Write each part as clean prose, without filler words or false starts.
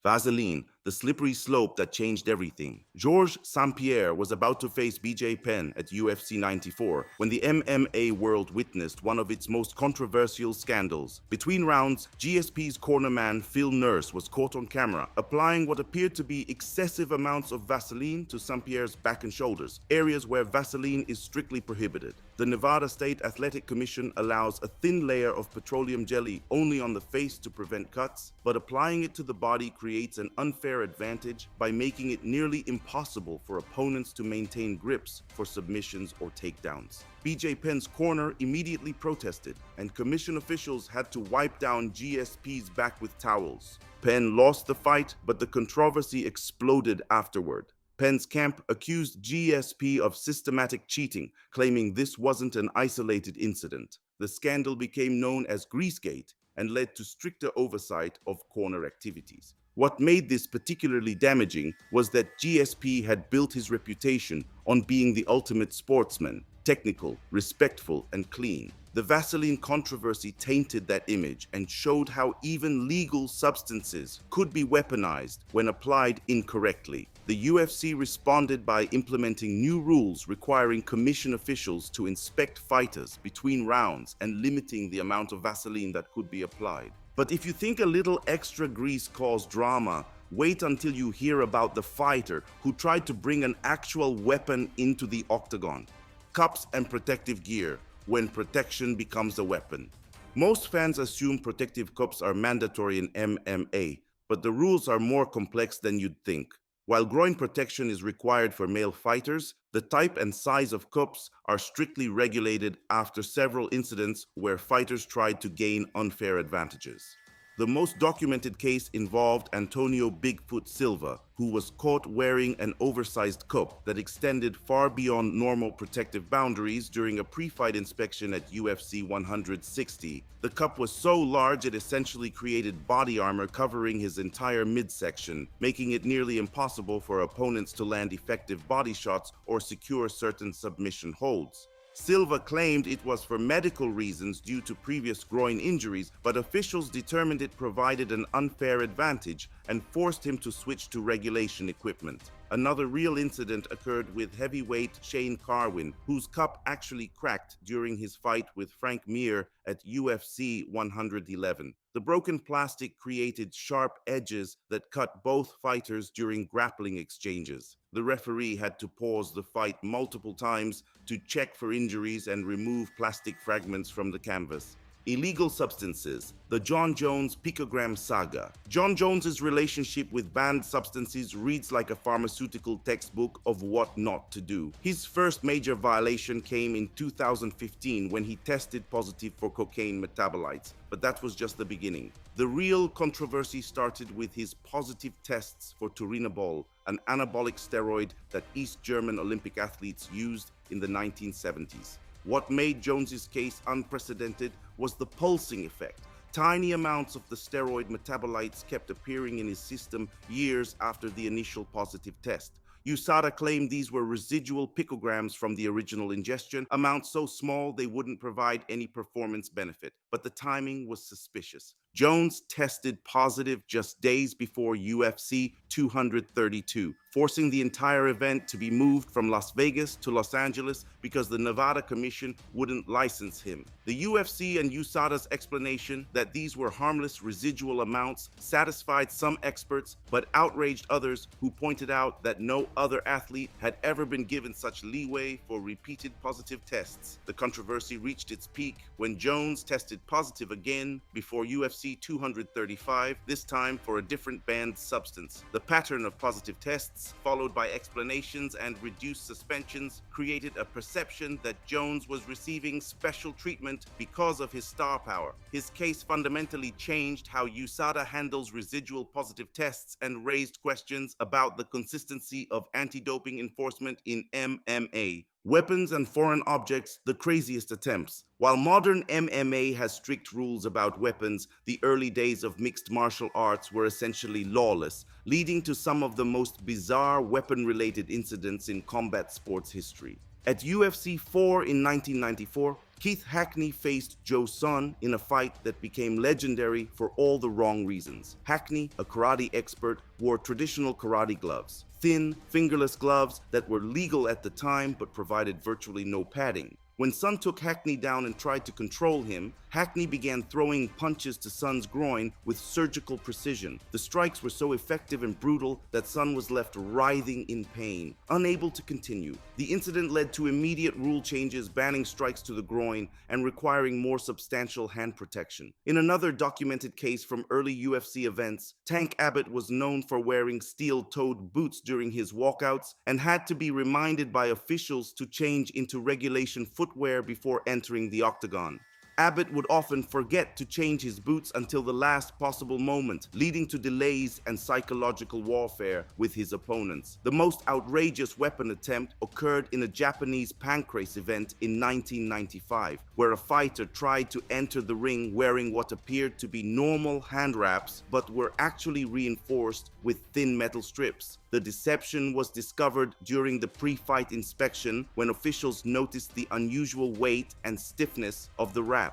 Vaseline, the slippery slope that changed everything. Georges St-Pierre was about to face BJ Penn at UFC 94 when the MMA world witnessed one of its most controversial scandals. Between rounds, GSP's cornerman Phil Nurse was caught on camera applying what appeared to be excessive amounts of Vaseline to St-Pierre's back and shoulders, areas where Vaseline is strictly prohibited. The Nevada State Athletic Commission allows a thin layer of petroleum jelly only on the face to prevent cuts, but applying it to the body creates an unfair advantage by making it nearly impossible for opponents to maintain grips for submissions or takedowns. BJ Penn's corner immediately protested, and commission officials had to wipe down GSP's back with towels. Penn lost the fight, but the controversy exploded afterward. Penn's camp accused GSP of systematic cheating, claiming this wasn't an isolated incident. The scandal became known as Greasegate and led to stricter oversight of corner activities. What made this particularly damaging was that GSP had built his reputation on being the ultimate sportsman, technical, respectful, and clean. The Vaseline controversy tainted that image and showed how even legal substances could be weaponized when applied incorrectly. The UFC responded by implementing new rules requiring commission officials to inspect fighters between rounds and limiting the amount of Vaseline that could be applied. But if you think a little extra grease caused drama, wait until you hear about the fighter who tried to bring an actual weapon into the octagon. Cups and protective gear, when protection becomes a weapon. Most fans assume protective cups are mandatory in MMA, but the rules are more complex than you'd think. While groin protection is required for male fighters, the type and size of cups are strictly regulated after several incidents where fighters tried to gain unfair advantages. The most documented case involved Antonio Bigfoot Silva, who was caught wearing an oversized cup that extended far beyond normal protective boundaries during a pre-fight inspection at UFC 160. The cup was so large it essentially created body armor covering his entire midsection, making it nearly impossible for opponents to land effective body shots or secure certain submission holds. Silva claimed it was for medical reasons due to previous groin injuries, but officials determined it provided an unfair advantage and forced him to switch to regulation equipment. Another real incident occurred with heavyweight Shane Carwin, whose cup actually cracked during his fight with Frank Mir at UFC 111. The broken plastic created sharp edges that cut both fighters during grappling exchanges. The referee had to pause the fight multiple times to check for injuries and remove plastic fragments from the canvas. Illegal substances, the Jon Jones picogram saga. Jon Jones's relationship with banned substances reads like a pharmaceutical textbook of what not to do. His first major violation came in 2015 when he tested positive for cocaine metabolites, but that was just the beginning. The real controversy started with his positive tests for turinabol, an anabolic steroid that East German Olympic athletes used in the 1970s. What made Jones's case unprecedented was the pulsing effect. Tiny amounts of the steroid metabolites kept appearing in his system years after the initial positive test. USADA claimed these were residual picograms from the original ingestion, amounts so small they wouldn't provide any performance benefit, but the timing was suspicious. Jones tested positive just days before UFC 232, forcing the entire event to be moved from Las Vegas to Los Angeles because the Nevada Commission wouldn't license him. The UFC and USADA's explanation that these were harmless residual amounts satisfied some experts, but outraged others who pointed out that no other athlete had ever been given such leeway for repeated positive tests. The controversy reached its peak when Jones tested positive again before UFC 235, this time for a different banned substance. The pattern of positive tests, followed by explanations and reduced suspensions, created a perception that Jones was receiving special treatment because of his star power. His case fundamentally changed how USADA handles residual positive tests and raised questions about the consistency of anti-doping enforcement in MMA. Weapons and foreign objects, the craziest attempts. While modern MMA has strict rules about weapons, the early days of mixed martial arts were essentially lawless, leading to some of the most bizarre weapon-related incidents in combat sports history. At UFC 4 in 1994, Keith Hackney faced Joe Son in a fight that became legendary for all the wrong reasons. Hackney, a karate expert, wore traditional karate gloves, thin, fingerless gloves that were legal at the time but provided virtually no padding. When Son took Hackney down and tried to control him, Hackney began throwing punches to Son's groin with surgical precision. The strikes were so effective and brutal that Son was left writhing in pain, unable to continue. The incident led to immediate rule changes banning strikes to the groin and requiring more substantial hand protection. In another documented case from early UFC events, Tank Abbott was known for wearing steel-toed boots during his walkouts and had to be reminded by officials to change into regulation footwear before entering the octagon. Abbott would often forget to change his boots until the last possible moment, leading to delays and psychological warfare with his opponents. The most outrageous weapon attempt occurred in a Japanese pancrase event in 1995, where a fighter tried to enter the ring wearing what appeared to be normal hand wraps, but were actually reinforced with thin metal strips. The deception was discovered during the pre-fight inspection when officials noticed the unusual weight and stiffness of the wraps.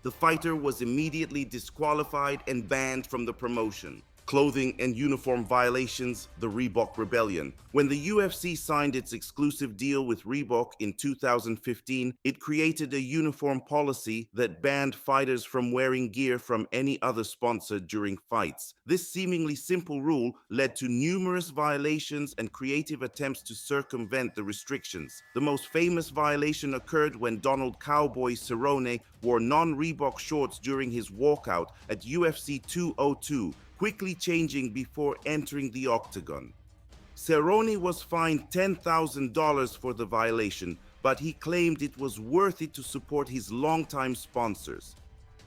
The fighter was immediately disqualified and banned from the promotion. Clothing and uniform violations, the Reebok Rebellion. When the UFC signed its exclusive deal with Reebok in 2015, it created a uniform policy that banned fighters from wearing gear from any other sponsor during fights. This seemingly simple rule led to numerous violations and creative attempts to circumvent the restrictions. The most famous violation occurred when Donald "Cowboy" Cerrone wore non-Reebok shorts during his walkout at UFC 202, quickly changing before entering the octagon. Cerrone was fined $10,000 for the violation, but he claimed it was worth it to support his longtime sponsors.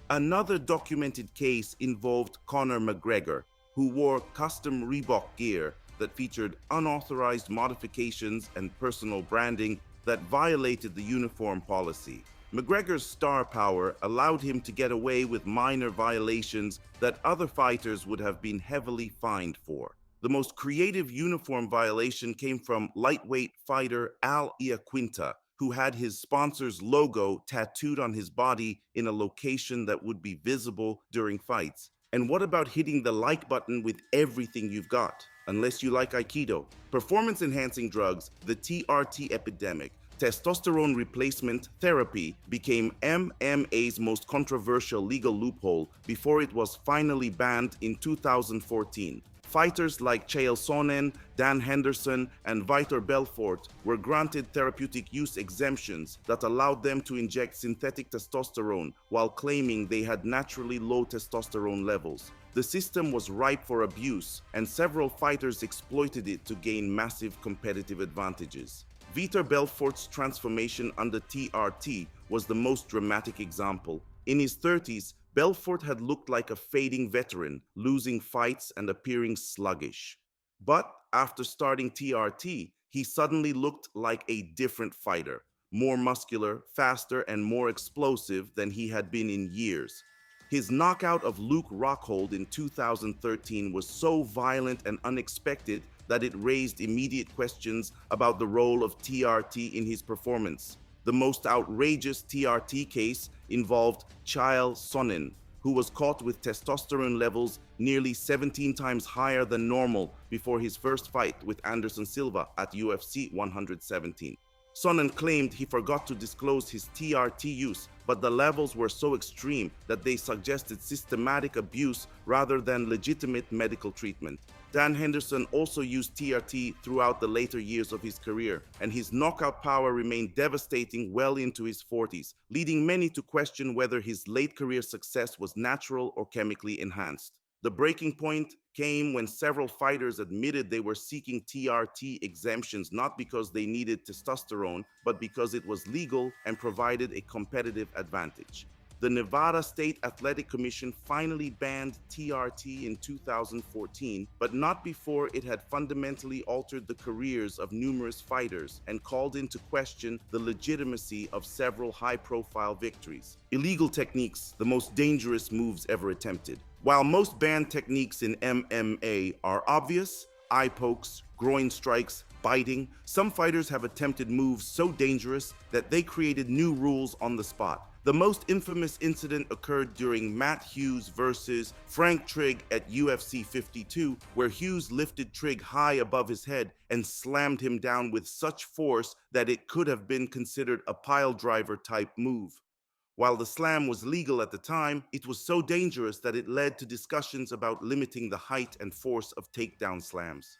Another documented case involved Conor McGregor, who wore custom Reebok gear that featured unauthorized modifications and personal branding that violated the uniform policy. McGregor's star power allowed him to get away with minor violations that other fighters would have been heavily fined for. The most creative uniform violation came from lightweight fighter Al Iaquinta, who had his sponsor's logo tattooed on his body in a location that would be visible during fights. And what about hitting the like button with everything you've got? Unless you like Aikido. Performance-enhancing drugs, the TRT epidemic, testosterone replacement therapy became MMA's most controversial legal loophole before it was finally banned in 2014. Fighters like Chael Sonnen, Dan Henderson, and Vitor Belfort were granted therapeutic use exemptions that allowed them to inject synthetic testosterone while claiming they had naturally low testosterone levels. The system was ripe for abuse, and several fighters exploited it to gain massive competitive advantages. Vitor Belfort's transformation under TRT was the most dramatic example. In his 30s, Belfort had looked like a fading veteran, losing fights and appearing sluggish. But after starting TRT, he suddenly looked like a different fighter, more muscular, faster, and more explosive than he had been in years. His knockout of Luke Rockhold in 2013 was so violent and unexpected that it raised immediate questions about the role of TRT in his performance. The most outrageous TRT case involved Chael Sonnen, who was caught with testosterone levels nearly 17 times higher than normal before his first fight with Anderson Silva at UFC 117. Sonnen claimed he forgot to disclose his TRT use, but the levels were so extreme that they suggested systematic abuse rather than legitimate medical treatment. Dan Henderson also used TRT throughout the later years of his career, and his knockout power remained devastating well into his 40s, leading many to question whether his late career success was natural or chemically enhanced. The breaking point came when several fighters admitted they were seeking TRT exemptions not because they needed testosterone, but because it was legal and provided a competitive advantage. The Nevada State Athletic Commission finally banned TRT in 2014, but not before it had fundamentally altered the careers of numerous fighters and called into question the legitimacy of several high-profile victories. Illegal techniques, the most dangerous moves ever attempted. While most banned techniques in MMA are obvious, eye pokes, groin strikes, biting. Some fighters have attempted moves so dangerous that they created new rules on the spot. The most infamous incident occurred during Matt Hughes versus Frank Trigg at UFC 52, where Hughes lifted Trigg high above his head and slammed him down with such force that it could have been considered a pile driver type move. While the slam was legal at the time, it was so dangerous that it led to discussions about limiting the height and force of takedown slams.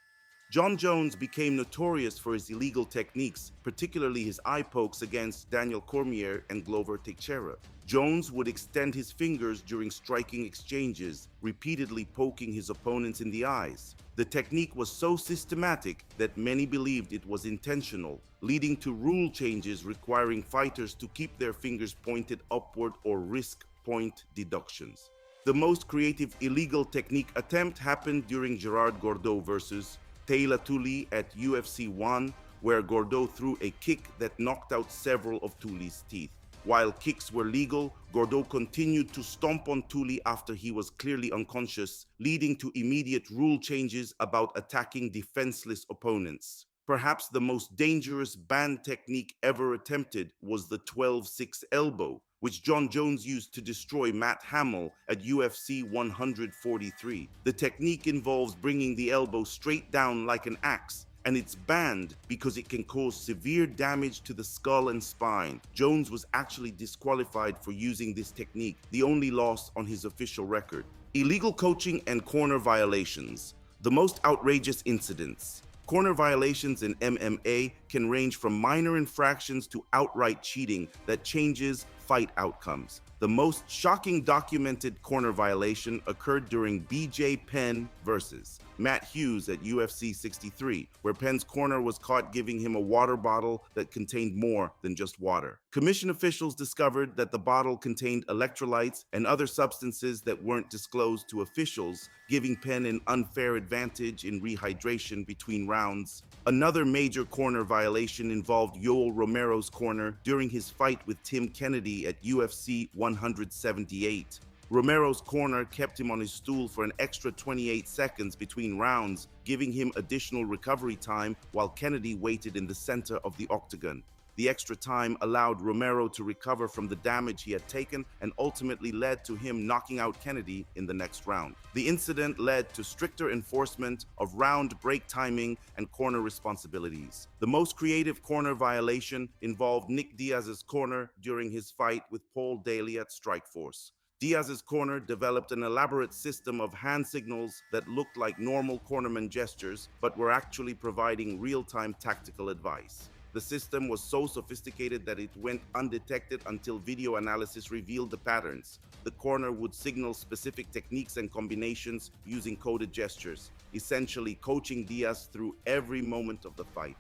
Jon Jones became notorious for his illegal techniques, particularly his eye pokes against Daniel Cormier and Glover Teixeira. Jones would extend his fingers during striking exchanges, repeatedly poking his opponents in the eyes. The technique was so systematic that many believed it was intentional, leading to rule changes requiring fighters to keep their fingers pointed upward or risk point deductions. The most creative illegal technique attempt happened during Gerard Gordeau versus Taylor Tully at UFC 1, where Gordeau threw a kick that knocked out several of Tully's teeth. While kicks were legal, Gordeau continued to stomp on Tully after he was clearly unconscious, leading to immediate rule changes about attacking defenseless opponents. Perhaps the most dangerous banned technique ever attempted was the 12-6 elbow, which Jon Jones used to destroy Matt Hamill at UFC 143. The technique involves bringing the elbow straight down like an axe, and it's banned because it can cause severe damage to the skull and spine. Jones was actually disqualified for using this technique, the only loss on his official record. Illegal coaching and corner violations. The most outrageous incidents. Corner violations in MMA can range from minor infractions to outright cheating that changes fight outcomes. The most shocking documented corner violation occurred during BJ Penn versus Matt Hughes at UFC 63, where Penn's corner was caught giving him a water bottle that contained more than just water. Commission officials discovered that the bottle contained electrolytes and other substances that weren't disclosed to officials, giving Penn an unfair advantage in rehydration between rounds. Another major corner violation involved Yoel Romero's corner during his fight with Tim Kennedy at UFC 178. Romero's corner kept him on his stool for an extra 28 seconds between rounds, giving him additional recovery time while Kennedy waited in the center of the octagon. The extra time allowed Romero to recover from the damage he had taken and ultimately led to him knocking out Kennedy in the next round. The incident led to stricter enforcement of round break timing and corner responsibilities. The most creative corner violation involved Nick Diaz's corner during his fight with Paul Daly at Strikeforce. Diaz's corner developed an elaborate system of hand signals that looked like normal cornerman gestures, but were actually providing real-time tactical advice. The system was so sophisticated that it went undetected until video analysis revealed the patterns. The corner would signal specific techniques and combinations using coded gestures, essentially coaching Diaz through every moment of the fight.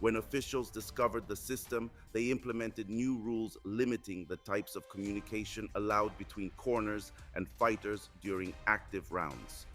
When officials discovered the system, they implemented new rules limiting the types of communication allowed between corners and fighters during active rounds.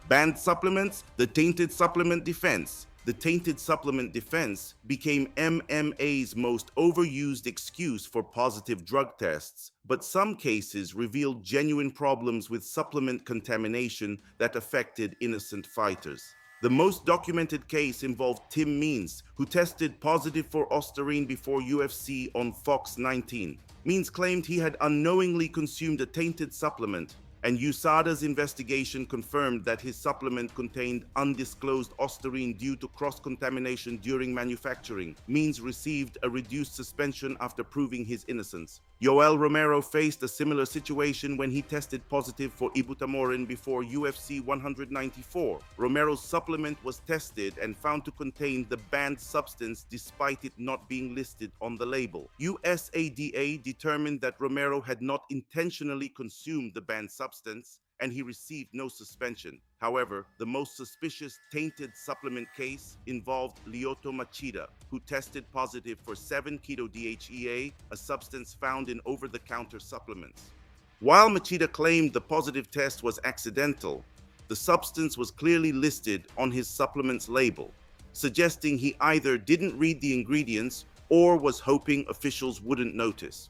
Banned supplements, the tainted supplement defense. The tainted supplement defense became MMA's most overused excuse for positive drug tests, but some cases revealed genuine problems with supplement contamination that affected innocent fighters. The most documented case involved Tim Means, who tested positive for Ostarine before UFC on Fox 19. Means claimed he had unknowingly consumed a tainted supplement, and USADA's investigation confirmed that his supplement contained undisclosed Ostarine due to cross-contamination during manufacturing. Means received a reduced suspension after proving his innocence. Yoel Romero faced a similar situation when he tested positive for ibutamoren before UFC 194. Romero's supplement was tested and found to contain the banned substance despite it not being listed on the label. USADA determined that Romero had not intentionally consumed the banned substance, and he received no suspension. However, the most suspicious tainted supplement case involved Lyoto Machida, who tested positive for 7-keto-DHEA, a substance found in over-the-counter supplements. While Machida claimed the positive test was accidental, the substance was clearly listed on his supplement's label, suggesting he either didn't read the ingredients or was hoping officials wouldn't notice.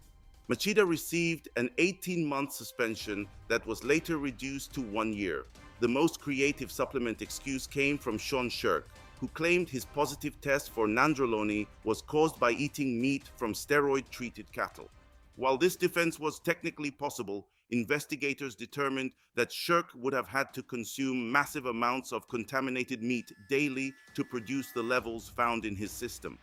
Machida received an 18-month suspension that was later reduced to 1 year. The most creative supplement excuse came from Sean Shirk, who claimed his positive test for nandrolone was caused by eating meat from steroid-treated cattle. While this defense was technically possible, investigators determined that Shirk would have had to consume massive amounts of contaminated meat daily to produce the levels found in his system.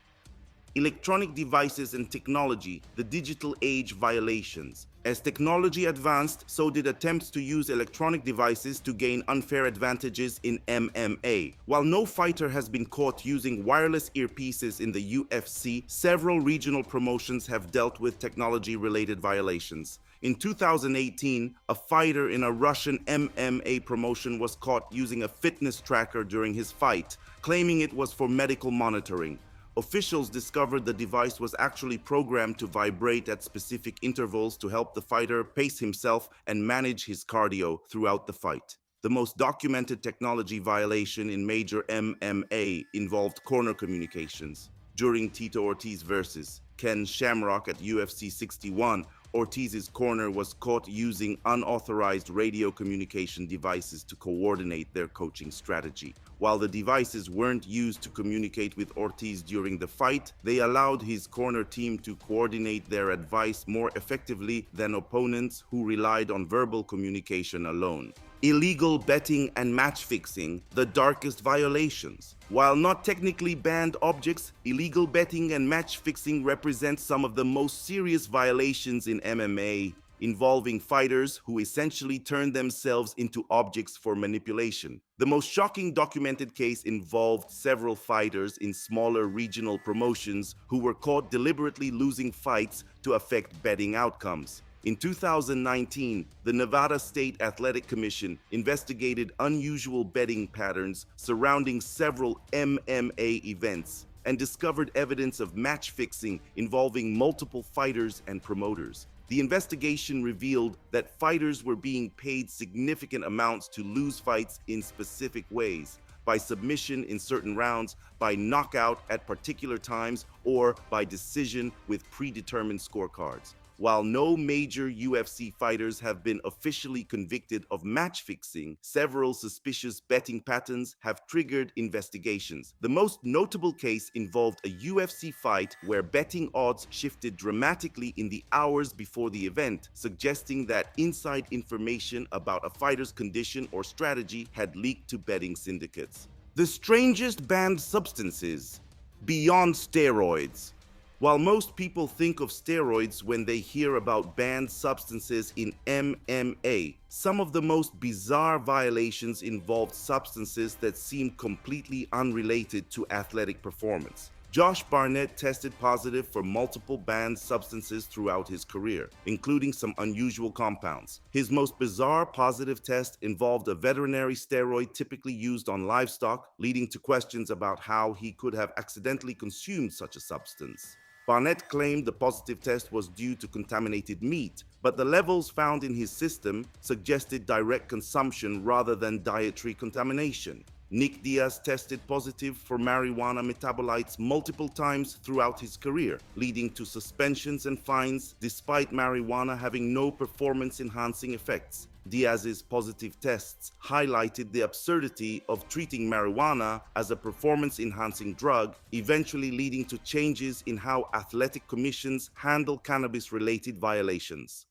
Electronic devices and technology, the digital age violations. As technology advanced, so did attempts to use electronic devices to gain unfair advantages in MMA. While no fighter has been caught using wireless earpieces in the UFC, several regional promotions have dealt with technology-related violations. In 2018, a fighter in a Russian MMA promotion was caught using a fitness tracker during his fight, claiming it was for medical monitoring. Officials discovered the device was actually programmed to vibrate at specific intervals to help the fighter pace himself and manage his cardio throughout the fight. The most documented technology violation in major MMA involved corner communications. During Tito Ortiz versus Ken Shamrock at UFC 61, Ortiz's corner was caught using unauthorized radio communication devices to coordinate their coaching strategy. While the devices weren't used to communicate with Ortiz during the fight, they allowed his corner team to coordinate their advice more effectively than opponents who relied on verbal communication alone. Illegal betting and match fixing, the darkest violations. While not technically banned objects, illegal betting and match fixing represent some of the most serious violations in MMA, involving fighters who essentially turn themselves into objects for manipulation. The most shocking documented case involved several fighters in smaller regional promotions who were caught deliberately losing fights to affect betting outcomes. In 2019, the Nevada State Athletic Commission investigated unusual betting patterns surrounding several MMA events and discovered evidence of match fixing involving multiple fighters and promoters. The investigation revealed that fighters were being paid significant amounts to lose fights in specific ways, by submission in certain rounds, by knockout at particular times, or by decision with predetermined scorecards. While no major UFC fighters have been officially convicted of match fixing, several suspicious betting patterns have triggered investigations. The most notable case involved a UFC fight where betting odds shifted dramatically in the hours before the event, suggesting that inside information about a fighter's condition or strategy had leaked to betting syndicates. The strangest banned substances beyond steroids. While most people think of steroids when they hear about banned substances in MMA, some of the most bizarre violations involved substances that seem completely unrelated to athletic performance. Josh Barnett tested positive for multiple banned substances throughout his career, including some unusual compounds. His most bizarre positive test involved a veterinary steroid typically used on livestock, leading to questions about how he could have accidentally consumed such a substance. Barnett claimed the positive test was due to contaminated meat, but the levels found in his system suggested direct consumption rather than dietary contamination. Nick Diaz tested positive for marijuana metabolites multiple times throughout his career, leading to suspensions and fines despite marijuana having no performance-enhancing effects. Diaz's positive tests highlighted the absurdity of treating marijuana as a performance-enhancing drug, eventually leading to changes in how athletic commissions handle cannabis-related violations.